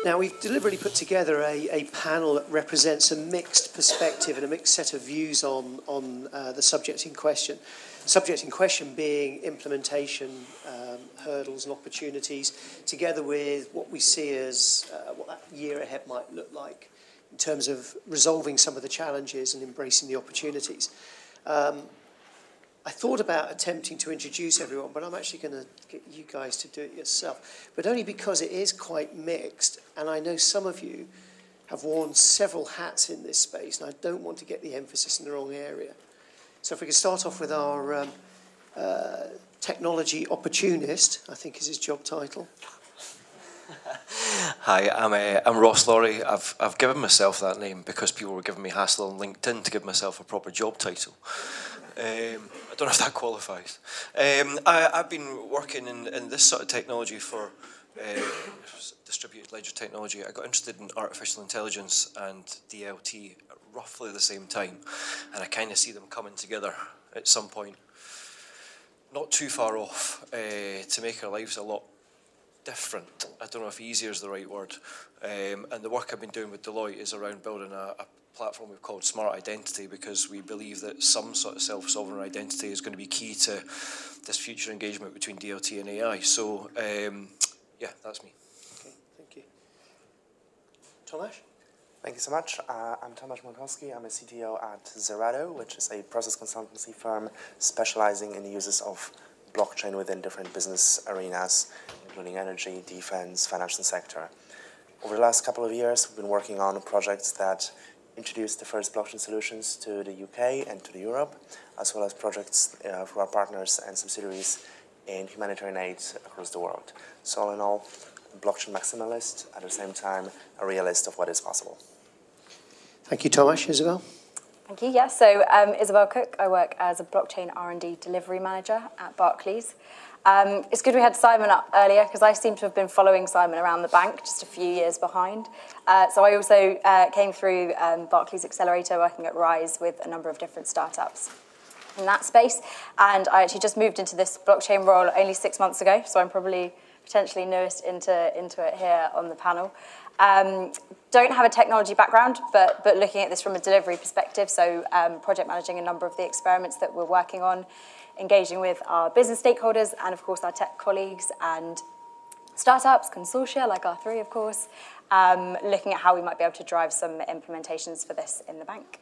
Now, we've deliberately put together a panel that represents a mixed perspective and a mixed set of views on the subject in question. Subject in question being implementation, hurdles and opportunities, together with what we see as what that year ahead might look like in terms of resolving some of the challenges and embracing the opportunities. I thought about attempting to introduce everyone, but I'm actually going to get you guys to do it yourself. But only because it is quite mixed, and I know some of you have worn several hats in this space, and I don't want to get the emphasis in the wrong area. So if we could start off with our technology opportunist, I think is his job title. Hi, I'm Ross Laurie. I've given myself that name because people were giving me hassle on LinkedIn to give myself a proper job title. I don't know if that qualifies. I've been working in this sort of technology for distributed ledger technology. I got interested in artificial intelligence and DLT at roughly the same time, and I kind of see them coming together at some point, not too far off, to make our lives a lot different. I don't know if easier is the right word. And the work I've been doing with Deloitte is around building a platform we've called Smart Identity, because we believe that some sort of self-sovereign identity is going to be key to this future engagement between DLT and AI. So, yeah, that's me. Okay, thank you. Tomasz? Thank you so much. I'm Tomasz Montowski. I'm a CTO at Zerato, which is a process consultancy firm specializing in the uses of blockchain within different business arenas, including energy, defense, financial sector. Over the last couple of years, we've been working on projects that introduced the first blockchain solutions to the UK and to Europe, as well as projects for our partners and subsidiaries in humanitarian aid across the world. So all in all, a blockchain maximalist, at the same time, a realist of what is possible. Thank you, Tomasz. Isabel? Thank you. Yeah, so Isabel Cook. I work as a blockchain R&D delivery manager at Barclays. It's good we had Simon up earlier, because I seem to have been following Simon around the bank, just a few years behind. So I also came through Barclays Accelerator, working at Rise with a number of different startups in that space. And I actually just moved into this blockchain role only 6 months ago, so I'm probably potentially newest into it here on the panel. Don't have a technology background, but looking at this from a delivery perspective, so project managing a number of the experiments that we're working on, engaging with our business stakeholders and, of course, our tech colleagues and startups, consortia like R3, of course, looking at how we might be able to drive some implementations for this in the bank.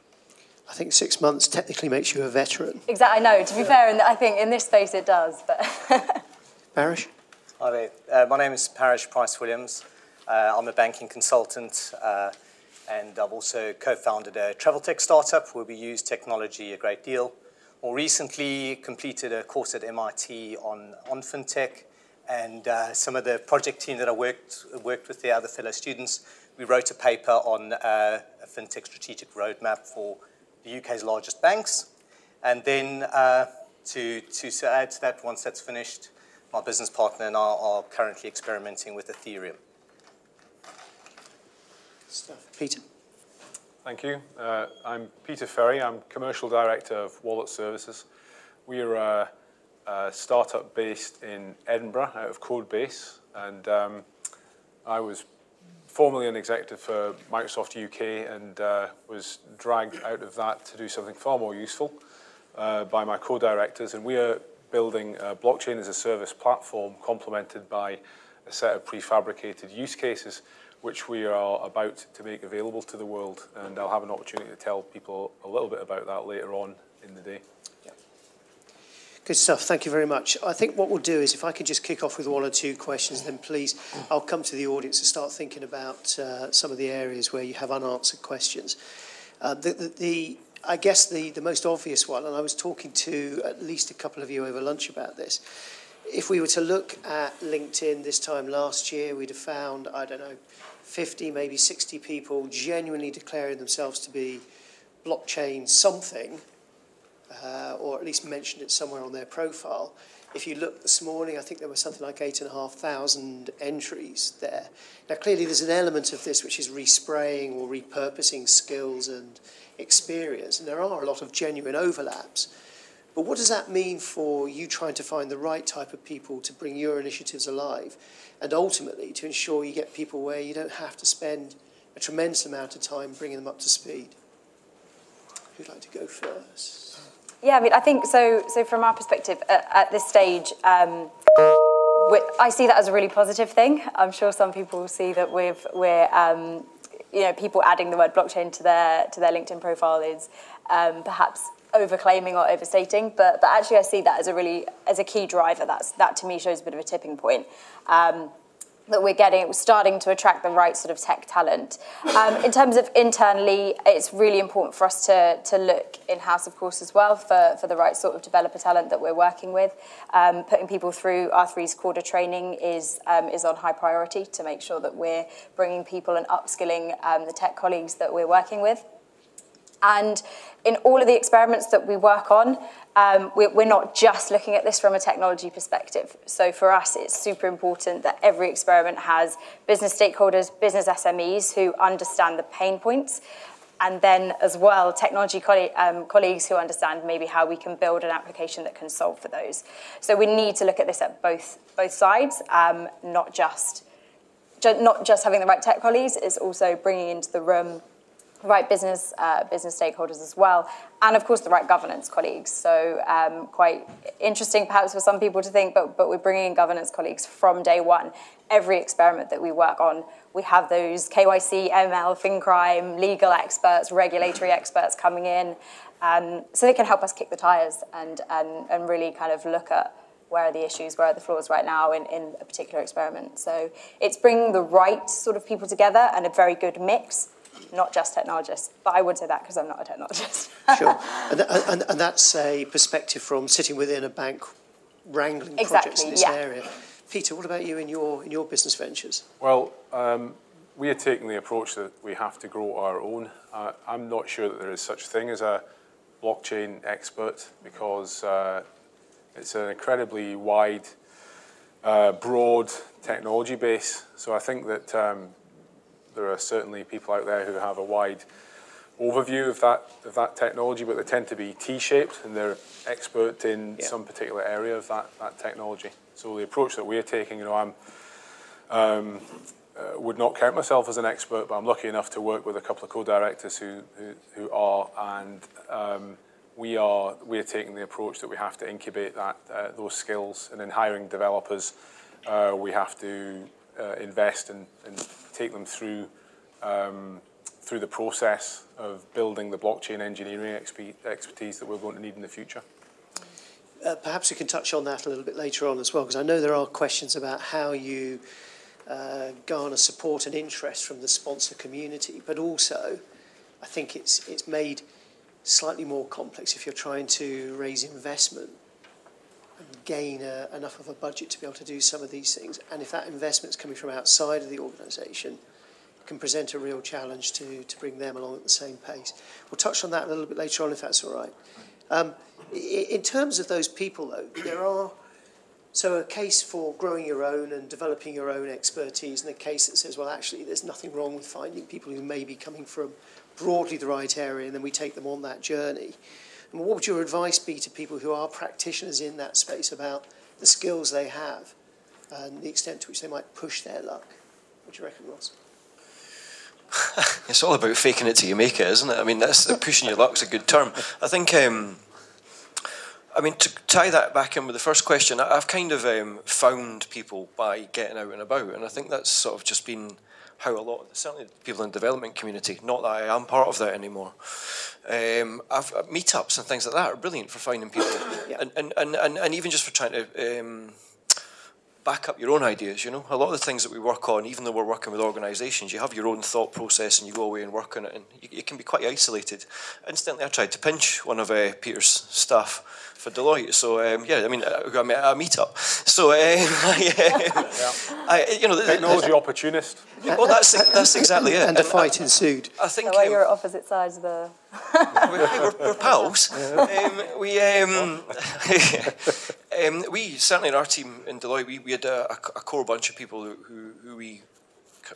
I think 6 months technically makes you a veteran. Exactly, I know. To be fair, I think in this space it does. But Parish? Hi there. My name is Parish Price-Williams. I'm a banking consultant, and I've also co-founded a travel tech startup where we use technology a great deal. More recently, completed a course at MIT on fintech, and some of the project team that I worked with the other fellow students, we wrote a paper on a fintech strategic roadmap for the UK's largest banks. And then to add to that, once that's finished, my business partner and I are currently experimenting with Ethereum. Stuff. Peter? Thank you. I'm Peter Ferry. I'm Commercial Director of Wallet Services. We are a startup based in Edinburgh out of Codebase, and I was formerly an executive for Microsoft UK and was dragged out of that to do something far more useful by my co-directors, and we are building a blockchain as a service platform complemented by a set of prefabricated use cases which we are about to make available to the world, and I'll have an opportunity to tell people a little bit about that later on in the day. Yeah. Good stuff. Thank you very much. I think what we'll do is, if I could just kick off with one or two questions, then please, I'll come to the audience and start thinking about some of the areas where you have unanswered questions. I guess the most obvious one, and I was talking to at least a couple of you over lunch about this, if we were to look at LinkedIn this time last year, we'd have found, I don't know, 50, maybe 60 people genuinely declaring themselves to be blockchain something, or at least mentioned it somewhere on their profile. If you look this morning, I think there were something like 8,500 entries there. Now, clearly there's an element of this which is respraying or repurposing skills and experience, and there are a lot of genuine overlaps. But what does that mean for you trying to find the right type of people to bring your initiatives alive, and ultimately to ensure you get people where you don't have to spend a tremendous amount of time bringing them up to speed? Who'd like to go first? Yeah, I mean, I think so. So from our perspective, at this stage, I see that as a really positive thing. I'm sure some people see that we're people adding the word blockchain to their LinkedIn profile is perhaps overclaiming or overstating, but actually I see that as a key driver. That to me shows a bit of a tipping point. That we're starting to attract the right sort of tech talent. In terms of internally, it's really important for us to look in-house, of course, as well, for the right sort of developer talent that we're working with. Putting people through R3's quarter training is on high priority to make sure that we're bringing people and upskilling the tech colleagues that we're working with. And in all of the experiments that we work on, we're not just looking at this from a technology perspective. So for us, it's super important that every experiment has business stakeholders, business SMEs who understand the pain points, and then as well, technology colleagues who understand maybe how we can build an application that can solve for those. So we need to look at this at both sides, not just having the right tech colleagues, it's also bringing into the room right business stakeholders as well, and of course the right governance colleagues. So quite interesting perhaps for some people to think, but we're bringing in governance colleagues from day one. Every experiment that we work on, we have those KYC, ML, FinCrime, legal experts, regulatory experts coming in, so they can help us kick the tires and really kind of look at where are the issues, where are the flaws right now in a particular experiment. So it's bringing the right sort of people together and a very good mix. Not just technologists, but I would say that because I'm not a technologist. Sure, and that's a perspective from sitting within a bank wrangling projects in this area. Peter, what about you in your business ventures? Well, we are taking the approach that we have to grow our own. I'm not sure that there is such a thing as a blockchain expert because it's an incredibly wide, broad technology base. So I think that there are certainly people out there who have a wide overview of that technology, but they tend to be T-shaped and they're expert in some particular area of that technology. So the approach that we're taking, I'm would not count myself as an expert, but I'm lucky enough to work with a couple of co-directors who are, and we are taking the approach that we have to incubate those skills, and in hiring developers, we have to invest and take them through the process of building the blockchain engineering expertise that we're going to need in the future. Perhaps we can touch on that a little bit later on as well, because I know there are questions about how you garner support and interest from the sponsor community, but also I think it's made slightly more complex if you're trying to raise investment and gain enough of a budget to be able to do some of these things. And if that investment's coming from outside of the organisation, it can present a real challenge to bring them along at the same pace. We'll touch on that a little bit later on if that's all right. In terms of those people, though, there are a case for growing your own and developing your own expertise, and a case that says, well, actually, there's nothing wrong with finding people who may be coming from broadly the right area, and then we take them on that journey. And what would your advice be to people who are practitioners in that space about the skills they have and the extent to which they might push their luck? What do you reckon, Ross? It's all about faking it till you make it, isn't it? I mean, that's pushing your luck's a good term. I think, to tie that back in with the first question, I've kind of found people by getting out and about, and I think that's sort of just been how a lot, certainly people in the development community, not that I am part of that anymore. Meetups and things like that are brilliant for finding people, and even just for trying to back up your own ideas. A lot of the things that we work on, even though we're working with organisations, you have your own thought process and you go away and work on it, and you can be quite isolated. Incidentally, I tried to pinch one of Peter's staff for Deloitte, so a meetup. So technology opportunist. Well, that's exactly it. And a fight ensued. I think so you're at opposite sides of the. we're pals. We certainly in our team in Deloitte we had a core bunch of people who we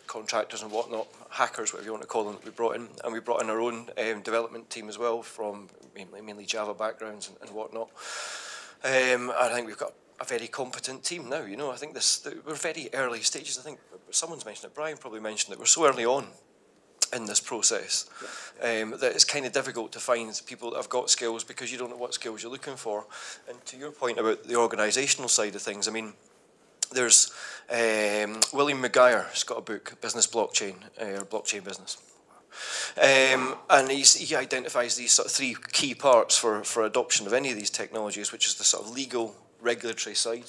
contractors and whatnot, hackers, whatever you want to call them, that we brought in. And we brought in our own development team as well, from mainly Java backgrounds and whatnot. And I think we've got a very competent team now. You know, I think we're very early stages. I think someone's mentioned it, Brian probably mentioned it, we're so early on in this process that it's kind of difficult to find people that have got skills, because you don't know what skills you're looking for. And to your point about the organisational side of things, I mean, there's William Maguire has got a book, Business Blockchain, or Blockchain Business. And he identifies these sort of three key parts for adoption of any of these technologies, which is the sort of legal, regulatory side,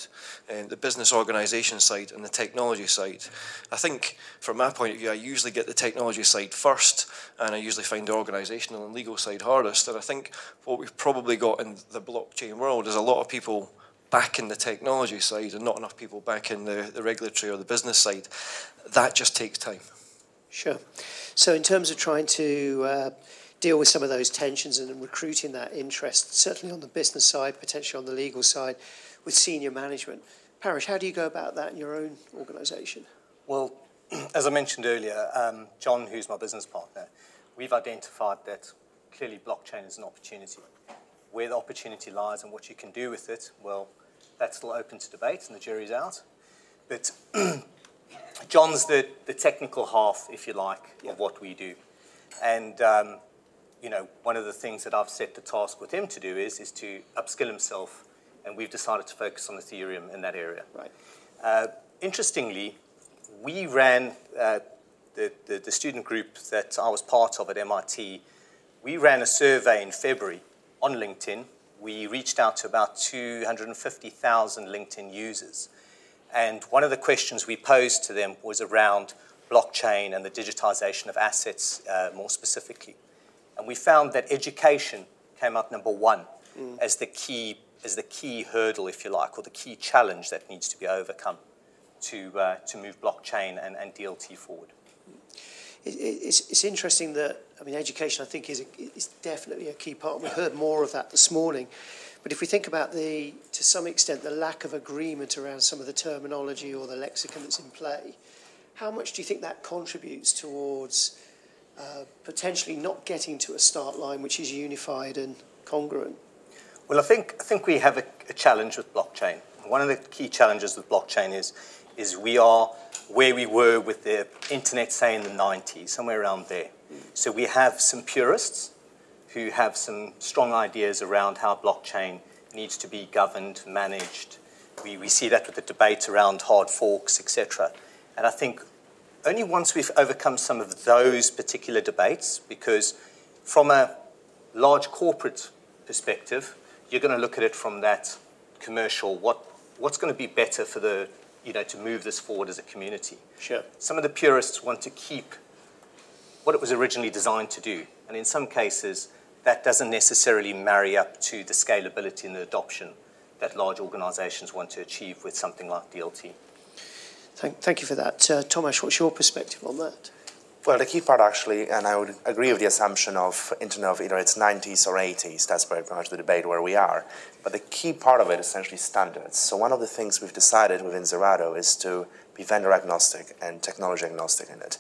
the business organisation side, and the technology side. I think, from my point of view, I usually get the technology side first, and I usually find the organisational and legal side hardest. And I think what we've probably got in the blockchain world is a lot of people back in the technology side and not enough people back in the regulatory or the business side. That just takes time. Sure. So in terms of trying to deal with some of those tensions and recruiting that interest, certainly on the business side, potentially on the legal side, with senior management, Parish, how do you go about that in your own organisation? Well, as I mentioned earlier, John, who's my business partner, we've identified that clearly blockchain is an opportunity. Where the opportunity lies and what you can do with it, well, that's still open to debate and the jury's out. But John's the technical half, if you like, of what we do. And, you know, one of the things that I've set the task with him to do is to upskill himself, and we've decided to focus on Ethereum in that area. Right. Interestingly, we ran the student group that I was part of at MIT. We ran a survey in February on LinkedIn. We reached out to about 250,000 LinkedIn users. And one of the questions we posed to them was around blockchain and the digitization of assets more specifically. And we found that education came out number one as the key hurdle, if you like, or the key challenge that needs to be overcome to move blockchain and DLT forward. It's interesting that, I mean, education, I think, is definitely a key part. We heard more of that this morning. But if we think about to some extent, the lack of agreement around some of the terminology or the lexicon that's in play, how much do you think that contributes towards potentially not getting to a start line which is unified and congruent? Well, I think we have a challenge with blockchain. One of the key challenges with blockchain is we are where we were with the internet, say, in the 90s, somewhere around there. So we have some purists who have some strong ideas around how blockchain needs to be governed, managed. We see that with the debate around hard forks, etc. And I think only once we've overcome some of those particular debates, because from a large corporate perspective, you're going to look at it from that commercial, what's going to be better for the, to move this forward as a community. Sure. Some of the purists want to keep what it was originally designed to do. And in some cases, that doesn't necessarily marry up to the scalability and the adoption that large organizations want to achieve with something like DLT. Thank you for that. Tomasz, what's your perspective on that? Well, the key part actually, and I would agree with the assumption of internet of either it's 90s or 80s, that's very much the debate where we are. But the key part of it is essentially standards. So one of the things we've decided within Zerato is to be vendor agnostic and technology agnostic in it.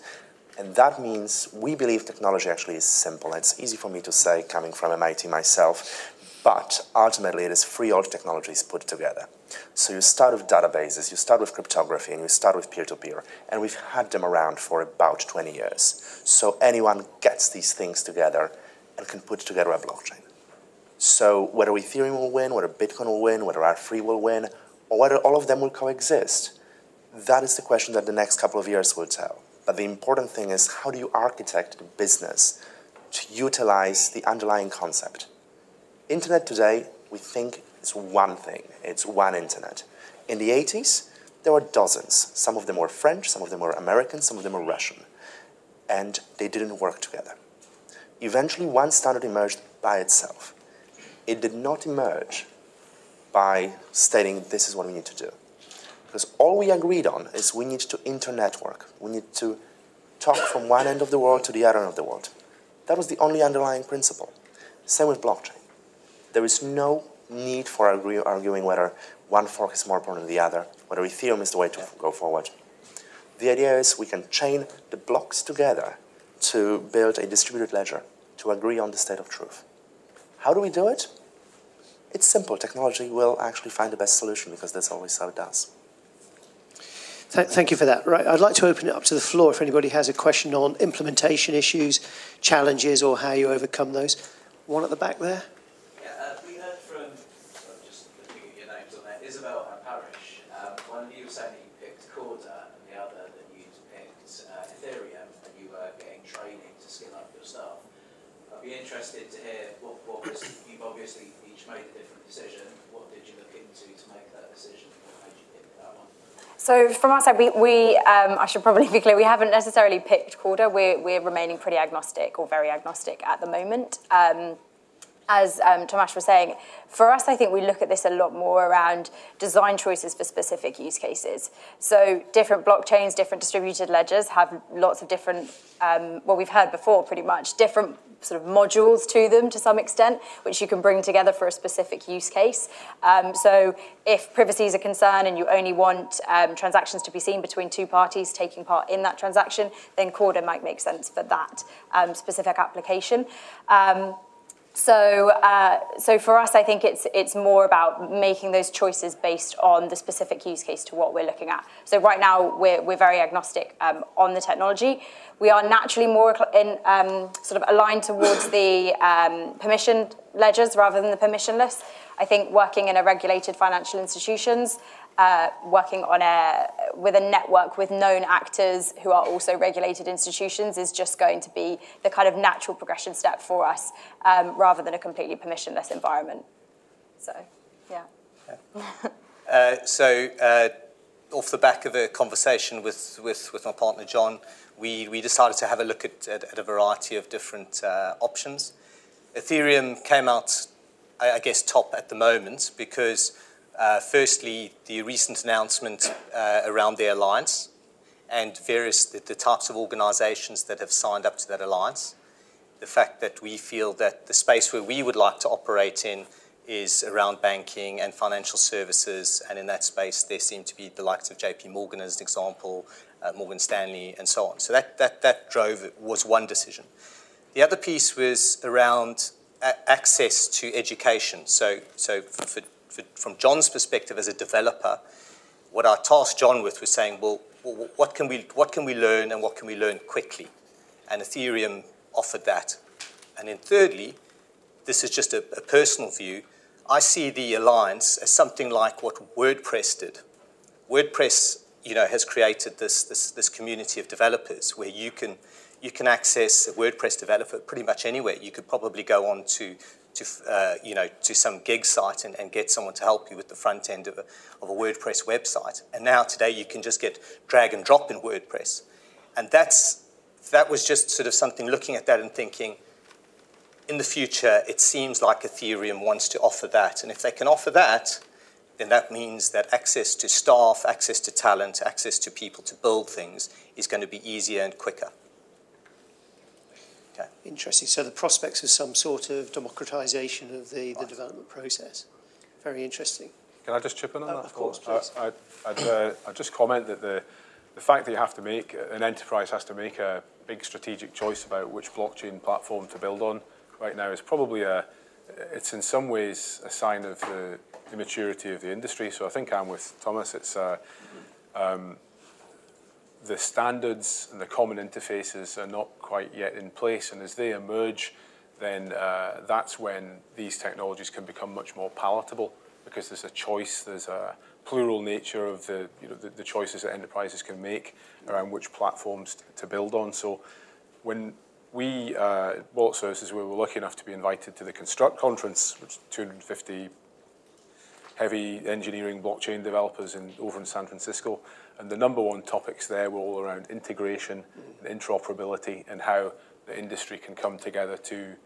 And that means we believe technology actually is simple. It's easy for me to say, coming from MIT myself, but ultimately it is free old technologies put together. So you start with databases, you start with cryptography, and you start with peer-to-peer. And we've had them around for about 20 years. So anyone gets these things together and can put together a blockchain. So whether Ethereum will win, whether Bitcoin will win, whether R3 will win, or whether all of them will coexist, that is the question that the next couple of years will tell. But the important thing is, how do you architect the business to utilize the underlying concept? Internet today, we think, is one thing. It's one internet. In the 80s, there were dozens. Some of them were French, some of them were American, some of them were Russian. And they didn't work together. Eventually, one standard emerged by itself. It did not emerge by stating, this is what we need to do. Because all we agreed on is we need to inter-network. We need to talk from one end of the world to the other end of the world. That was the only underlying principle. Same with blockchain. There is no need for arguing whether one fork is more important than the other, whether Ethereum is the way to go forward. The idea is we can chain the blocks together to build a distributed ledger, to agree on the state of truth. How do we do it? It's simple. Technology will actually find the best solution because that's always how it does. Thank you for that. Right, I'd like to open it up to the floor if anybody has a question on implementation issues, challenges, or how you overcome those. One at the back there. Yeah, we heard from, just looking at your names on there, Isabel and Parish. One of you was saying that you picked Corda, and the other that you'd picked Ethereum, and you were getting training to skill up your staff. I'd be interested to hear what was, you've obviously each made a different decision. What did you look into to make that decision? What made you pick that one? So from our side, I should probably be clear, we haven't necessarily picked Corda. We're remaining pretty agnostic, or very agnostic at the moment. As Tomasz was saying, for us, I think we look at this a lot more around design choices for specific use cases. So different blockchains, different distributed ledgers have lots of different, well, we've heard before pretty much, different sort of modules to them to some extent, which you can bring together for a specific use case. So if privacy is a concern and you only want transactions to be seen between two parties taking part in that transaction, then Corda might make sense for that specific application. So for us, I think it's more about making those choices based on the specific use case to what we're looking at. So right now, we're very agnostic on the technology. We are naturally more sort of aligned towards the permissioned ledgers rather than the permissionless. I think working in a regulated financial institutions, working on with a network with known actors who are also regulated institutions is just going to be the kind of natural progression step for us, rather than a completely permissionless environment. So, yeah. Off the back of a conversation with my partner John, we decided to have a look at a variety of different options. Ethereum came out, I guess, top at the moment because firstly, the recent announcement around their alliance and the types of organizations that have signed up to that alliance. The fact that we feel that the space where we would like to operate in is around banking and financial services, and in that space there seem to be the likes of JP Morgan as an example, Morgan Stanley, and so on. So that was one decision. The other piece was around access to education. So from John's perspective as a developer, what I tasked John with was saying, well, what can we learn and what can we learn quickly? And Ethereum offered that. And then thirdly, this is just a personal view, I see the alliance as something like what WordPress did. WordPress, has created this community of developers where you can access a WordPress developer pretty much anywhere. You could probably go on to some gig site and get someone to help you with the front end of a WordPress website. And now today you can just get drag and drop in WordPress. And that was just sort of something looking at that and thinking, in the future, it seems like Ethereum wants to offer that. And if they can offer that, then that means that access to staff, access to talent, access to people to build things is going to be easier and quicker. Okay. Interesting. So the prospects of some sort of democratization of the development process. Very interesting. Can I just chip in on that? Of course, please. I'd just comment that the fact that you have to an enterprise has to make a big strategic choice about which blockchain platform to build on right now is probably it's in some ways a sign of the maturity of the industry. So I think I'm with Thomas. It's the standards and the common interfaces are not quite yet in place, and as they emerge, then that's when these technologies can become much more palatable, because there's a choice, there's a plural nature of the choices that enterprises can make around which platforms to build on. So when we, Wallet Services, we were lucky enough to be invited to the Construct conference, which is 250 heavy engineering blockchain developers over in San Francisco. And the number one topics there were all around integration and interoperability and how the industry can come together to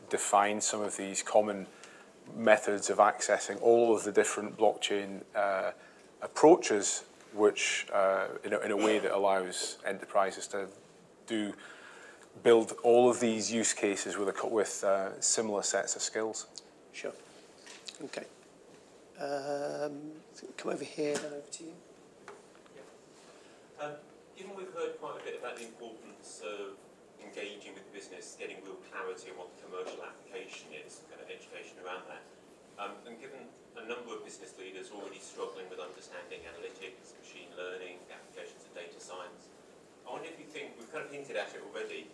define some of these common methods of accessing all of the different blockchain approaches, which in a way that allows enterprises to build all of these use cases with similar sets of skills. Sure. Okay. Come over here and over to you. Given we've heard quite a bit about the importance of engaging with the business, getting real clarity on what the commercial application is, kind of education around that, and given a number of business leaders already struggling with understanding analytics, machine learning, applications of data science, I wonder if you think, we've kind of hinted at it already,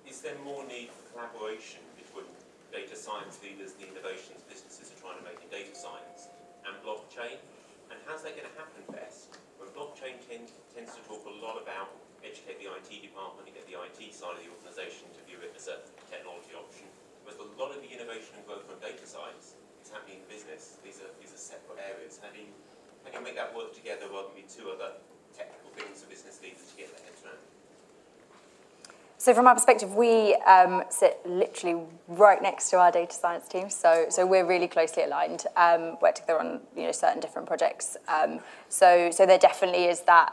is there more need for collaboration between data science leaders, the innovations businesses are trying to make in data science, and blockchain? And how's that going to happen best? When blockchain tends to talk a lot about educate the IT department and get the IT side of the organisation to view it as a technology option, whereas a lot of the innovation and growth from data science is happening in business. These are separate areas. How do you make that work together rather than be two other technical things for business leaders to get their heads around? So from our perspective, we sit literally right next to our data science team. So we're really closely aligned, work together on certain different projects. So there definitely is that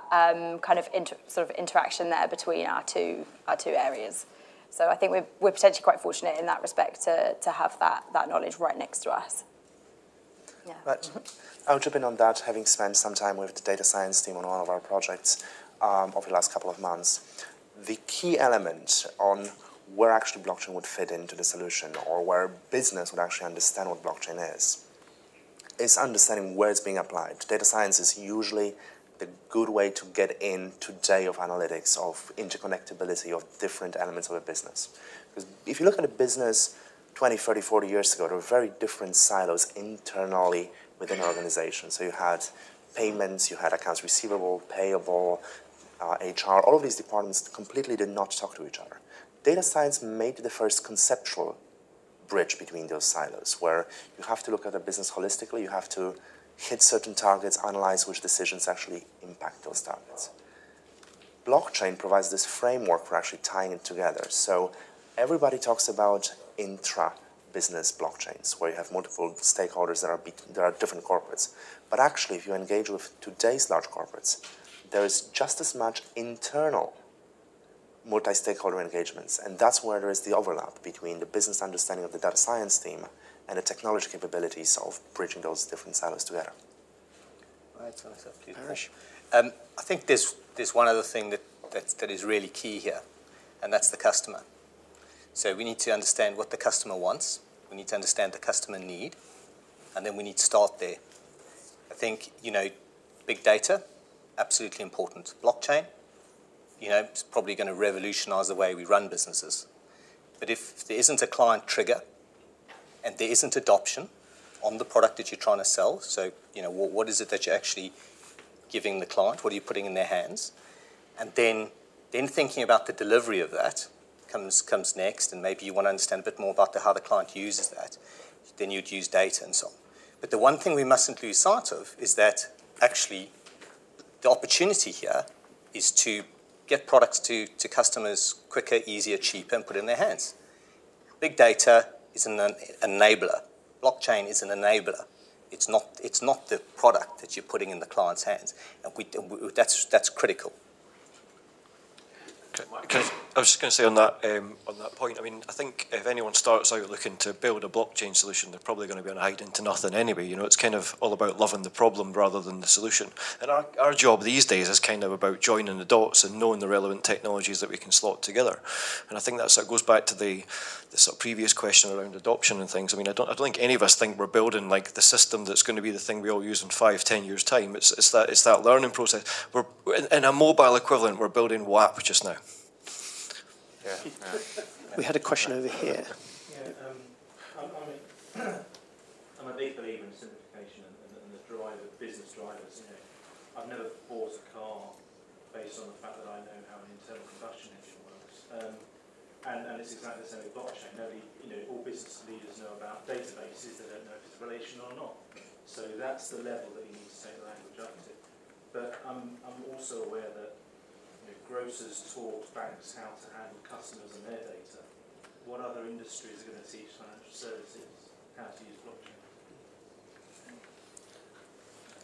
kind of sort of interaction there between our two areas. So I think we're potentially quite fortunate in that respect to have that knowledge right next to us. Yeah. Right. I'll jump in on that, having spent some time with the data science team on one of our projects over the last couple of months. The key element on where actually blockchain would fit into the solution, or where business would actually understand what blockchain is understanding where it's being applied. Data science is usually the good way to get in today of analytics, of interconnectability of different elements of a business. Because if you look at a business 20, 30, 40 years ago, there were very different silos internally within an organization. So you had payments, you had accounts receivable, payable, HR, all of these departments completely did not talk to each other. Data science made the first conceptual bridge between those silos, where you have to look at a business holistically, you have to hit certain targets, analyze which decisions actually impact those targets. Blockchain provides this framework for actually tying it together. So everybody talks about intra-business blockchains, where you have multiple stakeholders that are different corporates. But actually, if you engage with today's large corporates, there is just as much internal multi-stakeholder engagements, and that's where there is the overlap between the business understanding of the data science team and the technology capabilities of bridging those different silos together. Right, so I think there's one other thing that is really key here, and that's the customer. So we need to understand what the customer wants, we need to understand the customer need, and then we need to start there. I think, big data, absolutely important. Blockchain, it's probably going to revolutionize the way we run businesses. But if there isn't a client trigger and there isn't adoption on the product that you're trying to sell, so, what is it that you're actually giving the client? What are you putting in their hands? And then thinking about the delivery of that comes next, and maybe you want to understand a bit more about how the client uses that. Then you'd use data and so on. But the one thing we mustn't lose sight of is that actually the opportunity here is to get products to customers quicker, easier, cheaper, and put it in their hands. Big data is an enabler. Blockchain is an enabler. It's not the product that you're putting in the client's hands, and that's critical. I was just going to say on that point, I think if anyone starts out looking to build a blockchain solution, they're probably going to be on a hide into nothing anyway. It's kind of all about loving the problem rather than the solution. And our job these days is kind of about joining the dots and knowing the relevant technologies that we can slot together. And I think that sort of goes back to the sort of previous question around adoption and things. I don't think any of us think we're building like the system that's going to be the thing we all use in 5-10 years time. It's that learning process. We're in a mobile equivalent. We're building WAP just now. Yeah. We had a question over here. I'm a big believer in simplification and the business drivers. I've never bought a car based on the fact that I know how an internal combustion engine works. And it's exactly the same with blockchain. All business leaders know about databases, they don't know if it's relational or not. So that's the level that you need to take the language up to. But I'm also aware that grocers taught banks how to handle customers and their data. What other industries are going to teach financial services how to use blockchain?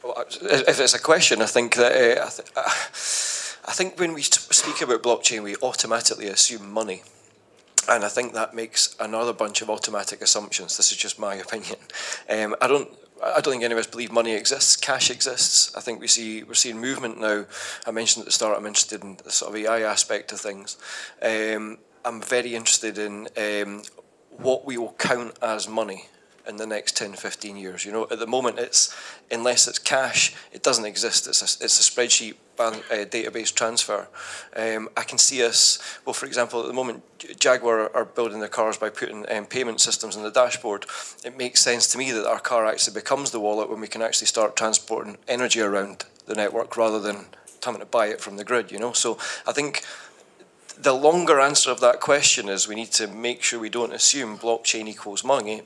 Well, if it's a question, I think that I think when we speak about blockchain, we automatically assume money. And I think that makes another bunch of automatic assumptions. This is just my opinion. I don't think any of us believe money exists. Cash exists. I think we're seeing movement now. I mentioned at the start I'm interested in the sort of AI aspect of things. I'm very interested in what we will count as money in the next 10, 15 years. You know, at the moment, unless it's cash, it doesn't exist. It's a spreadsheet database transfer. I can see us, well, for example, at the moment, Jaguar are building their cars by putting payment systems on the dashboard. It makes sense to me that our car actually becomes the wallet when we can actually start transporting energy around the network rather than having to buy it from the grid, you know. So I think the longer answer of that question is we need to make sure we don't assume blockchain equals money,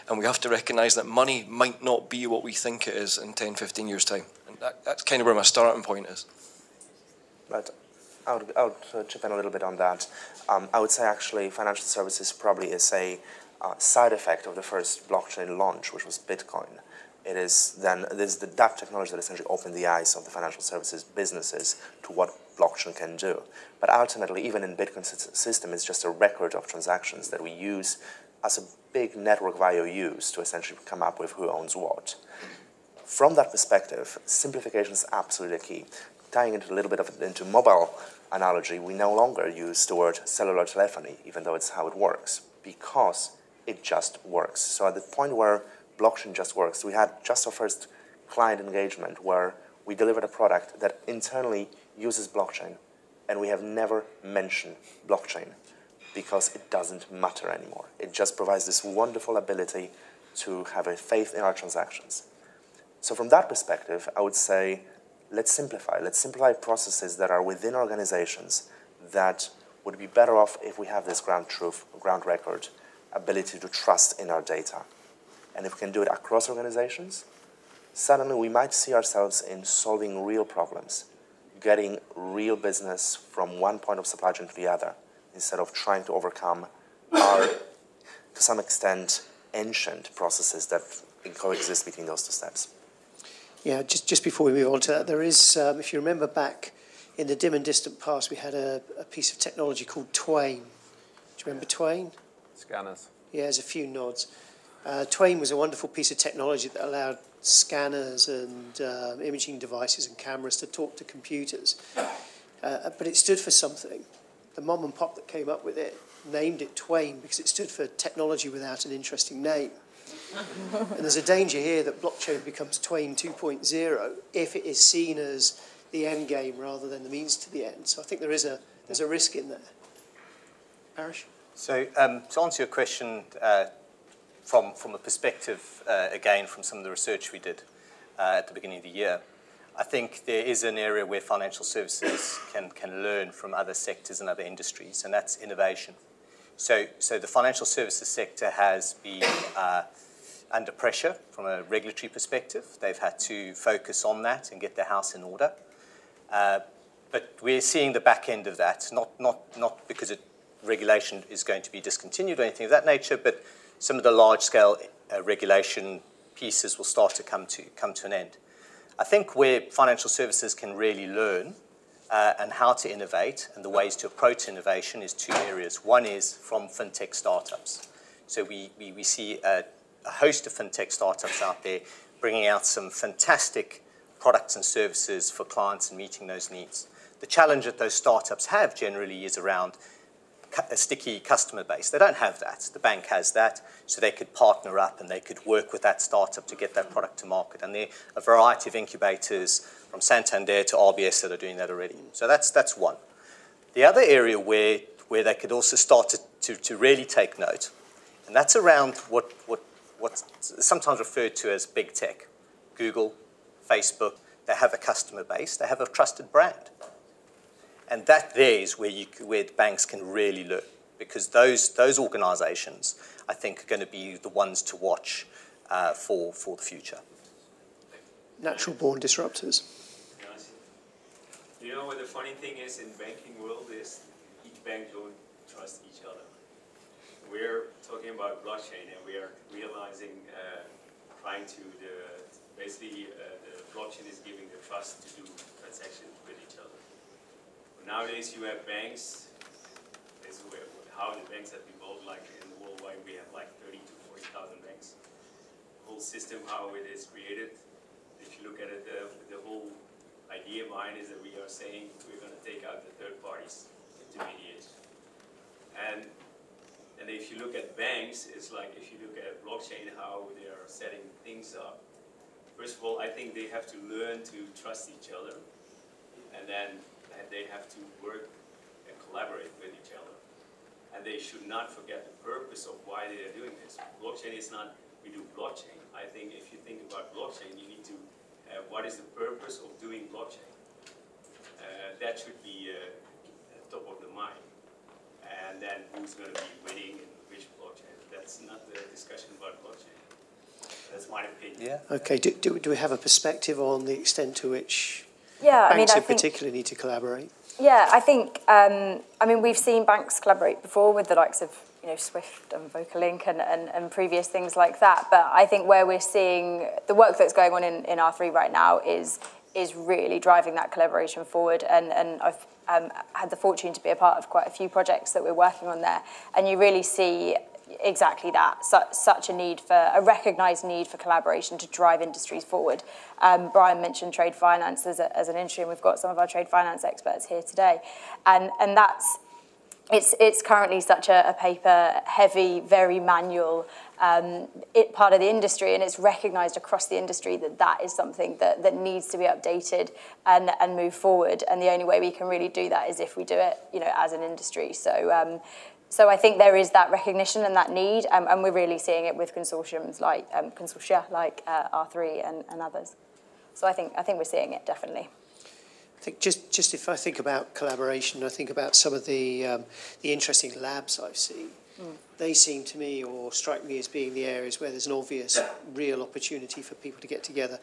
and we have to recognise that money might not be what we think it is in 10, 15 years' time. And that's kind of where my starting point is. But I would chip in a little bit on that. I would say actually financial services probably is a side effect of the first blockchain launch, which was Bitcoin. It is then that technology that essentially opened the eyes of the financial services businesses to what blockchain can do. But ultimately, even in Bitcoin system, it's just a record of transactions that we use as a big network of IOUs to essentially come up with who owns what. From that perspective, simplification is absolutely key. Tying it a little bit into mobile analogy, we no longer use the word cellular telephony, even though it's how it works, because it just works. So at the point where blockchain just works, we had just our first client engagement where we delivered a product that internally uses blockchain, and we have never mentioned blockchain because it doesn't matter anymore. It just provides this wonderful ability to have a faith in our transactions. So from that perspective, I would say, let's simplify processes that are within organizations that would be better off if we have this ground truth, ground record, ability to trust in our data. And if we can do it across organizations, suddenly we might see ourselves in solving real problems, getting real business from one point of supply chain to the other, instead of trying to overcome our, to some extent, ancient processes that coexist between those two steps. Yeah, just before we move on to that, there is, if you remember back in the dim and distant past, we had a piece of technology called Twain. Do you remember Twain? Scanners. Yeah, there's a few nods. Twain was a wonderful piece of technology that allowed scanners and imaging devices and cameras to talk to computers. But it stood for something. The mom and pop that came up with it named it Twain because it stood for technology without an interesting name. And there's a danger here that blockchain becomes Twain 2.0 if it is seen as the end game rather than the means to the end. So I think there's a risk in there. Parish? So to answer your question, from a perspective, again, from some of the research we did at the beginning of the year, I think there is an area where financial services can learn from other sectors and other industries, and that's innovation. So the financial services sector has been under pressure from a regulatory perspective. They've had to focus on that and get their house in order. But we're seeing the back end of that, not because regulation is going to be discontinued or anything of that nature, but some of the large-scale regulation pieces will start to come to an end. I think where financial services can really learn and how to innovate and the ways to approach innovation is two areas. One is from fintech startups. So we see a host of fintech startups out there bringing out some fantastic products and services for clients and meeting those needs. The challenge that those startups have generally is around a sticky customer base. They don't have that. The bank has that, so they could partner up and they could work with that startup to get that product to market. And there are a variety of incubators from Santander to RBS that are doing that already. So that's one. The other area where they could also start to really take note, and that's around what's sometimes referred to as big tech. Google, Facebook, they have a customer base, they have a trusted brand. And that there is where the banks can really learn, because those organizations, I think, are going to be the ones to watch for the future. Natural-born disruptors. You know what the funny thing is in banking world is each bank don't trust each other. We're talking about blockchain and we are realizing, basically the blockchain is giving the trust to do transactions with each other. Nowadays, you have banks. This is how the banks have evolved. Like in the worldwide, we have like 30 to 40,000 banks. The whole system, how it is created. If you look at it, the whole idea behind is that we are saying we're going to take out the third parties, intermediates. And if you look at banks, it's like if you look at blockchain, how they are setting things up. First of all, I think they have to learn to trust each other, and then they have to work and collaborate with each other. And they should not forget the purpose of why they are doing this. Blockchain is not, we do blockchain. I think if you think about blockchain, you need to, what is the purpose of doing blockchain? That should be top of the mind. And then who's going to be winning in which blockchain? That's not the discussion about blockchain. That's my opinion. Yeah. Okay, do we have a perspective on the extent to which Yeah, banks I in think, particular need to collaborate? Yeah, I think, we've seen banks collaborate before with the likes of, Swift and Vocalink and previous things like that. But I think where we're seeing the work that's going on in R3 right now is really driving that collaboration forward. And I've had the fortune to be a part of quite a few projects that we're working on there. And you really see exactly that, such a recognised need for collaboration to drive industries forward. Brian mentioned trade finance as an industry, and we've got some of our trade finance experts here today. And that's, it's currently such a paper-heavy, very manual part of the industry, and it's recognised across the industry that is something that needs to be updated and move forward. And the only way we can really do that is if we do it, as an industry. So I think there is that recognition and that need, and we're really seeing it with consortia like R3 and others. So I think we're seeing it definitely. I think just if I think about collaboration, I think about some of the interesting labs I've seen. They seem to me, or strike me as being the areas where there's an obvious, real opportunity for people to get together,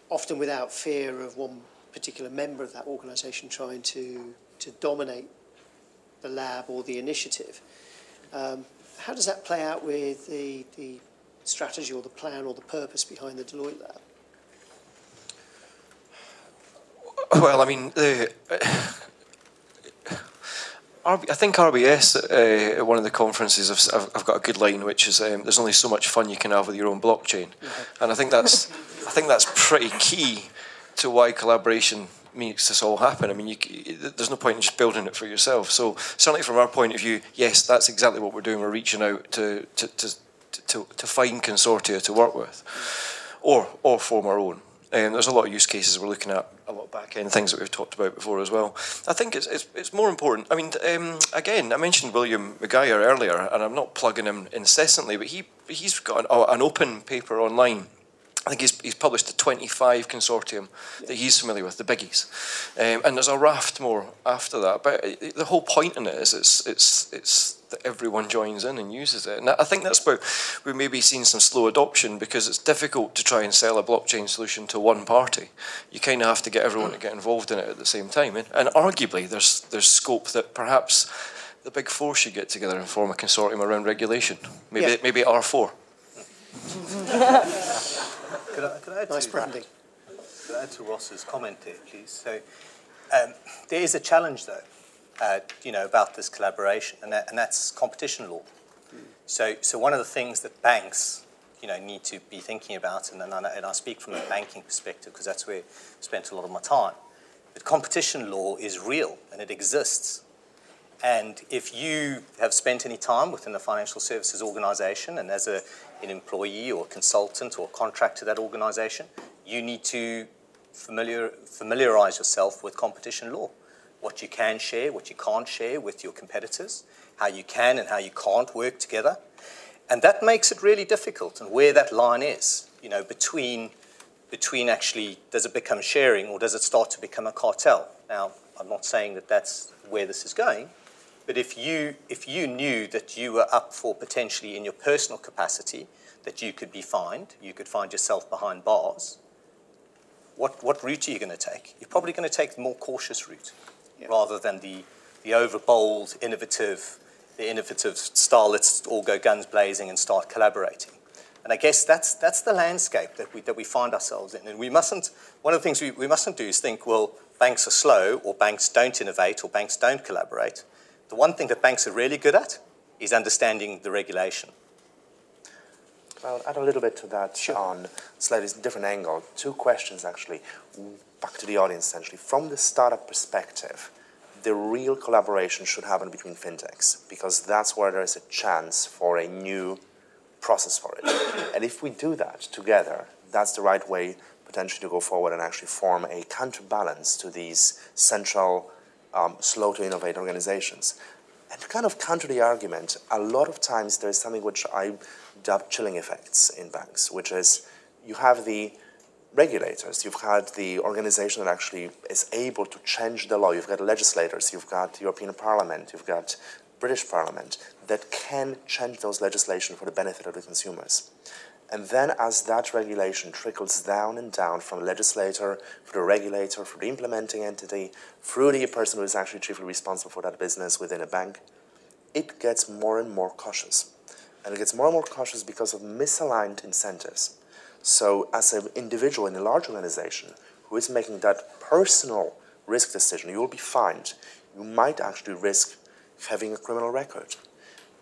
often without fear of one particular member of that organisation trying to dominate the lab or the initiative. How does that play out with the strategy or the plan or the purpose behind the Deloitte lab? Well, I mean, I think RBS at one of the conferences I've got a good line, which is there's only so much fun you can have with your own blockchain, and I think that's pretty key to why collaboration makes this all happen. I mean, there's no point in just building it for yourself. So certainly from our point of view, yes, that's exactly what we're doing. We're reaching out to find consortia to work with, or form our own. There's a lot of use cases we're looking at, a lot of back-end things that we've talked about before as well. I think it's more important. I mean, again, I mentioned William Maguire earlier, and I'm not plugging him incessantly, but he's got an open paper online. I think he's published a 25 consortium that he's familiar with, the biggies, and there's a raft more after that. But the whole point in it is it's that everyone joins in and uses it, and I think that's where we've maybe seen some slow adoption, because it's difficult to try and sell a blockchain solution to one party. You kind of have to get everyone to get involved in it at the same time, and arguably there's scope that perhaps the big four should get together and form a consortium around regulation. Maybe R4. Could I add nice branding. Could I add to Ross's comment there, please? So there is a challenge, though, about this collaboration, and that's competition law. So one of the things that banks, need to be thinking about, and I speak from a banking perspective because that's where I spent a lot of my time, but competition law is real and it exists. And if you have spent any time within a financial services organisation and as an employee or consultant or contract to that organisation, you need to familiarise yourself with competition law. What you can share, what you can't share with your competitors, how you can and how you can't work together. And that makes it really difficult, and where that line is, between actually, does it become sharing or does it start to become a cartel? Now, I'm not saying that that's where this is going, but if you knew that you were up for potentially in your personal capacity, that you could be fined, you could find yourself behind bars, what route are you going to take? You're probably going to take the more cautious route, rather than the overbold, innovative style, let's all go guns blazing and start collaborating. And I guess that's the landscape that we find ourselves in. And one of the things we mustn't do is think, well, banks are slow, or banks don't innovate, or banks don't collaborate. The one thing that banks are really good at is understanding the regulation. Well, add a little bit to that Sure. on slightly different angle. Two questions, actually. Back to the audience, essentially. From the startup perspective, the real collaboration should happen between fintechs, because that's where there is a chance for a new process for it. And if we do that together, that's the right way potentially to go forward and actually form a counterbalance to these central, slow to innovate organizations. And to kind of counter the argument, a lot of times there's something which I dub chilling effects in banks, which is you have the regulators, you've had the organization that actually is able to change the law, you've got legislators, you've got the European Parliament, you've got British Parliament that can change those legislation for the benefit of the consumers. And then as that regulation trickles down and down from the legislator, through the regulator, through the implementing entity, through the person who is actually chiefly responsible for that business within a bank, it gets more and more cautious. And it gets more and more cautious because of misaligned incentives. So as an individual in a large organization who is making that personal risk decision, you will be fined. You might actually risk having a criminal record.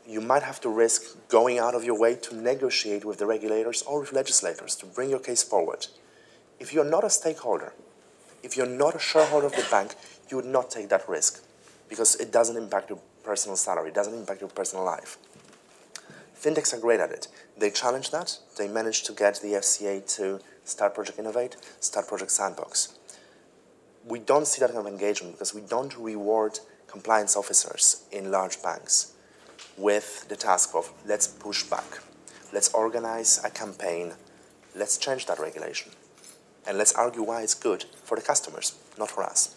You might have to risk going out of your way to negotiate with the regulators or with legislators to bring your case forward. If you're not a stakeholder, if you're not a shareholder of the bank, you would not take that risk because it doesn't impact your personal salary, it doesn't impact your personal life. Fintechs are great at it. They challenge that. They managed to get the FCA to start Project Innovate, start Project Sandbox. We don't see that kind of engagement because we don't reward compliance officers in large banks with the task of let's push back, let's organize a campaign, let's change that regulation, and let's argue why it's good for the customers, not for us.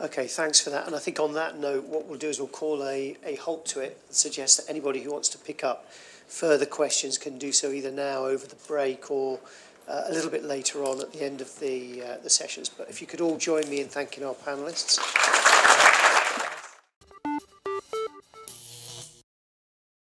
Okay, thanks for that. And I think on that note, what we'll do is we'll call a halt to it and suggest that anybody who wants to pick up further questions can do so either now over the break or a little bit later on at the end of the sessions. But if you could all join me in thanking our panellists.